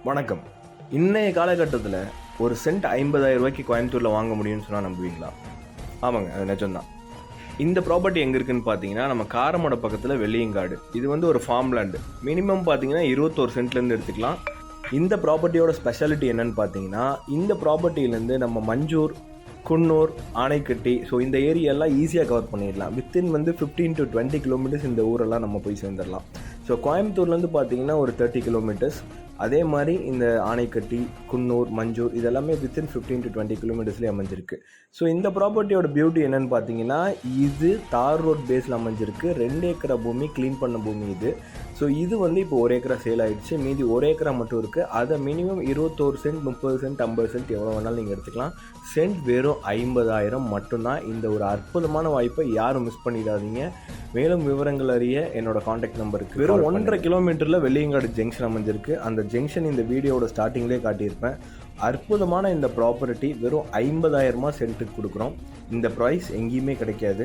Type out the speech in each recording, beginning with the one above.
வணக்கம். இன்றைய காலகட்டத்தில் ஒரு சென்ட் 50,000 ரூபாய்க்கு கோயம்புத்தூரில் வாங்க முடியும்னு சொன்னால் நம்புவீங்களா? ஆமாங்க, அது நிஜம்தான். இந்த ப்ராப்பர்ட்டி எங்கே இருக்குதுன்னு பார்த்தீங்கன்னா, நம்ம காரமடை பக்கத்தில் வெள்ளியங்காடு. இது ஒரு ஃபார்ம் லேண்டு. மினிமம் பார்த்தீங்கன்னா 21 சென்ட்லேருந்து எடுத்துக்கலாம். இந்த ப்ராப்பர்ட்டியோட ஸ்பெஷாலிட்டி என்னன்னு பார்த்தீங்கன்னா, இந்த ப்ராப்பர்ட்டியிலேருந்து நம்ம மஞ்சூர், குன்னூர், ஆனைக்கட்டி, ஸோ இந்த ஏரியாலாம் ஈஸியாக கவர் பண்ணிடலாம். வித்தின் 15 to 20 கிலோமீட்டர்ஸ் இந்த ஊரெல்லாம் நம்ம போய் சேர்ந்துடலாம். ஸோ கோயம்புத்தூர்லேருந்து பார்த்தீங்கன்னா ஒரு 30 கிலோமீட்டர்ஸ். அதே மாதிரி இந்த ஆனைக்கட்டி, குன்னூர், மஞ்சூர் இதெல்லாமே வித்தின் 15 to 20 கிலோமீட்டர்ஸ்லேயே அமைஞ்சிருக்கு. ஸோ இந்த ப்ராப்பர்ட்டியோட பியூட்டி என்னென்னு பார்த்தீங்கன்னா, இது தார் ரோட் பேஸில் அமைஞ்சிருக்கு. 2 ஏக்கரா பூமி, க்ளீன் பண்ண பூமி இது. ஸோ இது இப்போ 1 ஏக்கரா சேல் ஆகிடுச்சு. மீதி 1 ஏக்கரா மட்டும் இருக்குது. அதை மினிமம் 21 சென்ட், 30 சென்ட், 50 சென்ட் எவ்வளோ வேணாலும் நீங்கள் எடுத்துக்கலாம். சென்ட் வெறும் 50,000 மட்டும்தான். இந்த ஒரு அற்புதமான வாய்ப்பை யாரும் மிஸ் பண்ணிடாதீங்க. மேலும் விவரங்கள் அறிய என்னோட காண்டாக்ட் நம்பருக்கு வெறும் 1.5 கிலோமீட்டரில் வெள்ளியங்காடு ஜங்ஷன் அமைஞ்சிருக்கு. அந்த ஜங்ஷன் இந்த வீடியோட ஸ்டார்டிங்லேயே காட்டியிருப்பேன். அற்புதமான இந்த ப்ராப்பர்ட்டி வெறும் 50,000 சென்ட்டுக்கு கொடுக்குறோம். இந்த ப்ரைஸ் எங்கேயுமே கிடைக்காது.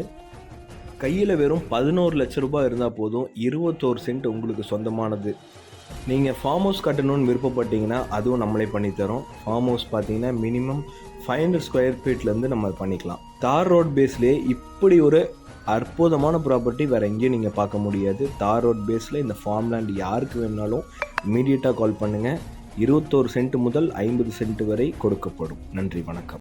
கையில் வெறும் 11 லட்ச ரூபாய் இருந்தால் போதும். 21 சென்ட் உங்களுக்கு சொந்தமானது. நீங்கள் ஃபார்ம் ஹவுஸ் கட்டணும்னு விருப்பப்பட்டீங்கன்னா அதுவும் நம்மளே பண்ணித்தரோம். ஃபார்ம் ஹவுஸ் பார்த்தீங்கன்னா மினிமம் 500 ஸ்கொயர் ஃபீட்லேருந்து நம்ம பண்ணிக்கலாம். தார் ரோட் பேஸ்லேயே இப்படி ஒரு அற்புதமான ப்ராப்பர்ட்டி வேறு எங்கேயும் நீங்கள் பார்க்க முடியாது. தார் ரோட் பேஸில் இந்த ஃபார்ம் லேண்ட் யாருக்கு வேணுனாலும் இமீடியட்டாக கால் பண்ணுங்கள். 21 சென்ட் முதல் 50 சென்ட் வரை கொடுக்கப்படும். நன்றி, வணக்கம்.